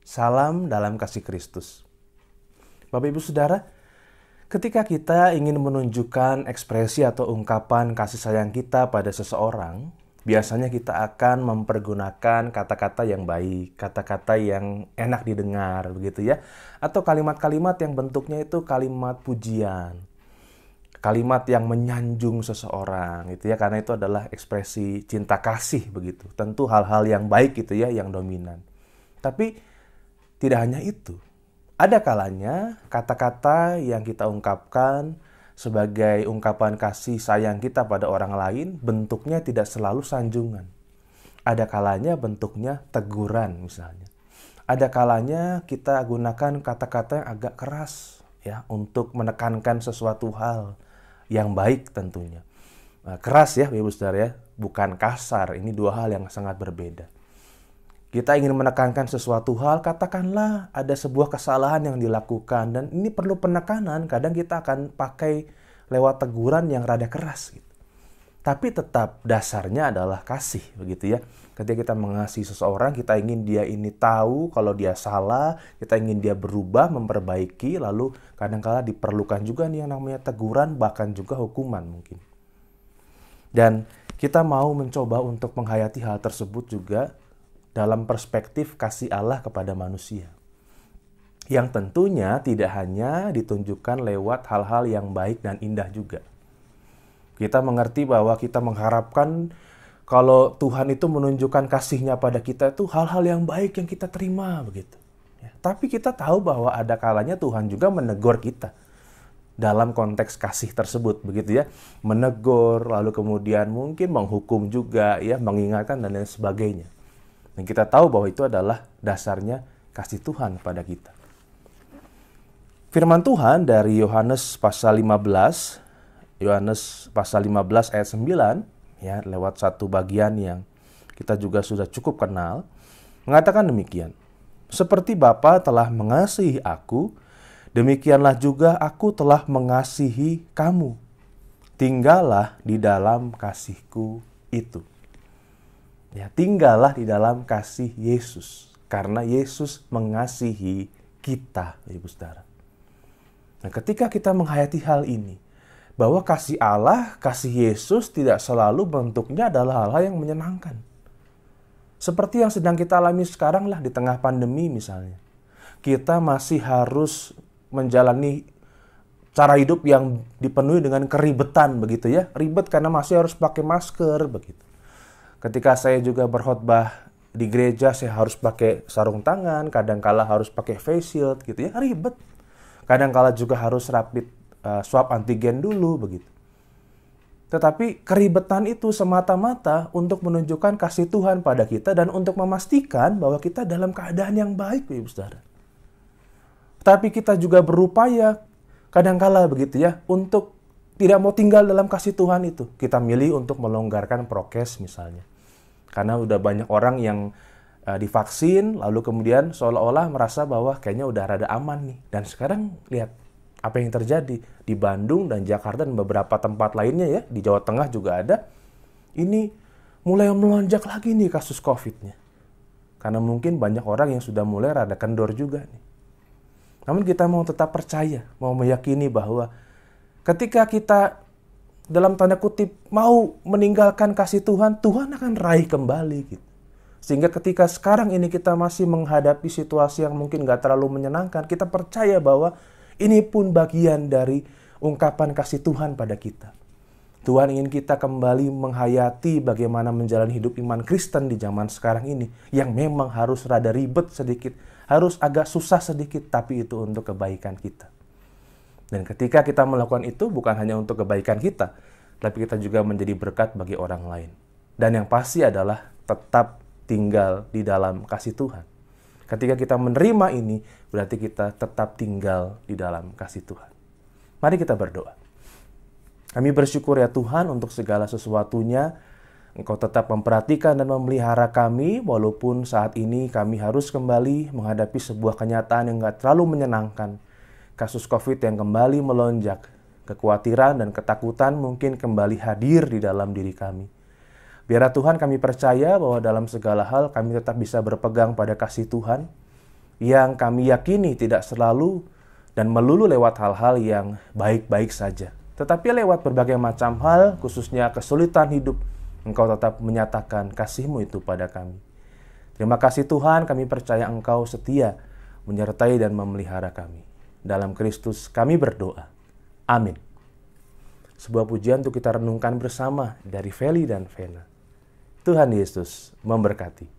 Salam dalam kasih Kristus. Bapak Ibu Saudara, ketika kita ingin menunjukkan ekspresi atau ungkapan kasih sayang kita pada seseorang, biasanya kita akan mempergunakan kata-kata yang baik, kata-kata yang enak didengar, begitu ya. Atau kalimat-kalimat yang bentuknya itu kalimat pujian. Kalimat yang menyanjung seseorang, gitu ya. Karena itu adalah ekspresi cinta kasih, begitu. Tentu hal-hal yang baik gitu ya, yang dominan. Tapi tidak hanya itu. Ada kalanya kata-kata yang kita ungkapkan sebagai ungkapan kasih sayang kita pada orang lain bentuknya tidak selalu sanjungan. Ada kalanya bentuknya teguran misalnya. Ada kalanya kita gunakan kata-kata yang agak keras ya untuk menekankan sesuatu hal yang baik tentunya. Keras ya Ibu Saudara ya, bukan kasar. Ini dua hal yang sangat berbeda. Kita ingin menekankan sesuatu hal, katakanlah ada sebuah kesalahan yang dilakukan dan ini perlu penekanan, kadang kita akan pakai lewat teguran yang rada keras gitu. Tapi tetap dasarnya adalah kasih begitu ya. Ketika kita mengasihi seseorang, kita ingin dia ini tahu kalau dia salah, kita ingin dia berubah, memperbaiki, lalu kadang-kala diperlukan juga nih yang namanya teguran, bahkan juga hukuman mungkin. Dan kita mau mencoba untuk menghayati hal tersebut juga dalam perspektif kasih Allah kepada manusia. Yang tentunya tidak hanya ditunjukkan lewat hal-hal yang baik dan indah juga. Kita mengerti bahwa kita mengharapkan kalau Tuhan itu menunjukkan kasih-Nya pada kita itu hal-hal yang baik yang kita terima begitu. Ya, tapi kita tahu bahwa ada kalanya Tuhan juga menegur kita dalam konteks kasih tersebut begitu ya. Menegur lalu kemudian mungkin menghukum juga ya, mengingatkan dan lain sebagainya. Dan kita tahu bahwa itu adalah dasarnya kasih Tuhan pada kita. Firman Tuhan dari Yohanes pasal 15, Yohanes pasal 15 ayat 9, ya, lewat satu bagian yang kita juga sudah cukup kenal, mengatakan demikian. Seperti Bapa telah mengasihi aku, demikianlah juga aku telah mengasihi kamu. Tinggallah di dalam kasihku itu. Ya, tinggallah di dalam kasih Yesus. Karena Yesus mengasihi kita, Ibu Saudara. Nah, ketika kita menghayati hal ini, bahwa kasih Allah, kasih Yesus tidak selalu bentuknya adalah hal-hal yang menyenangkan. Seperti yang sedang kita alami sekarang lah di tengah pandemi misalnya. Kita masih harus menjalani cara hidup yang dipenuhi dengan keribetan begitu ya. Ribet karena masih harus pakai masker begitu. Ketika saya juga berkhotbah di gereja, saya harus pakai sarung tangan, kadangkala harus pakai face shield gitu ya, ribet. Kadangkala juga harus rapid swab antigen dulu begitu. Tetapi keribetan itu semata-mata untuk menunjukkan kasih Tuhan pada kita dan untuk memastikan bahwa kita dalam keadaan yang baik, Ibu Saudara. Tapi kita juga berupaya kadangkala begitu ya untuk tidak mau tinggal dalam kasih Tuhan itu. Kita milih untuk melonggarkan prokes misalnya. Karena udah banyak orang yang divaksin, lalu kemudian seolah-olah merasa bahwa kayaknya udah rada aman nih. Dan sekarang lihat apa yang terjadi di Bandung dan Jakarta dan beberapa tempat lainnya ya. Di Jawa Tengah juga ada. Ini mulai melonjak lagi nih kasus COVID-nya. Karena mungkin banyak orang yang sudah mulai rada kendor juga nih. Namun kita mau tetap percaya, mau meyakini bahwa ketika kita dalam tanda kutip mau meninggalkan kasih Tuhan, Tuhan akan raih kembali gitu. Sehingga ketika sekarang ini kita masih menghadapi situasi yang mungkin gak terlalu menyenangkan, kita percaya bahwa ini pun bagian dari ungkapan kasih Tuhan pada kita. Tuhan ingin kita kembali menghayati bagaimana menjalani hidup iman Kristen di zaman sekarang ini, yang memang harus rada ribet sedikit, harus agak susah sedikit, tapi itu untuk kebaikan kita. Dan ketika kita melakukan itu bukan hanya untuk kebaikan kita, tapi kita juga menjadi berkat bagi orang lain. Dan yang pasti adalah tetap tinggal di dalam kasih Tuhan. Ketika kita menerima ini, berarti kita tetap tinggal di dalam kasih Tuhan. Mari kita berdoa. Kami bersyukur ya Tuhan untuk segala sesuatunya. Engkau tetap memperhatikan dan memelihara kami, walaupun saat ini kami harus kembali menghadapi sebuah kenyataan yang gak terlalu menyenangkan. Kasus COVID yang kembali melonjak, kekhawatiran dan ketakutan mungkin kembali hadir di dalam diri kami. Biarlah Tuhan kami percaya bahwa dalam segala hal kami tetap bisa berpegang pada kasih Tuhan. yang kami yakini tidak selalu dan melulu lewat hal-hal yang baik-baik saja, tetapi lewat berbagai macam hal, khususnya kesulitan hidup, Engkau tetap menyatakan kasih-Mu itu pada kami. Terima kasih Tuhan, kami percaya Engkau setia menyertai dan memelihara kami. Dalam Kristus kami berdoa. Amin. Sebuah pujian untuk kita renungkan bersama dari Feli dan Vena. Tuhan Yesus memberkati.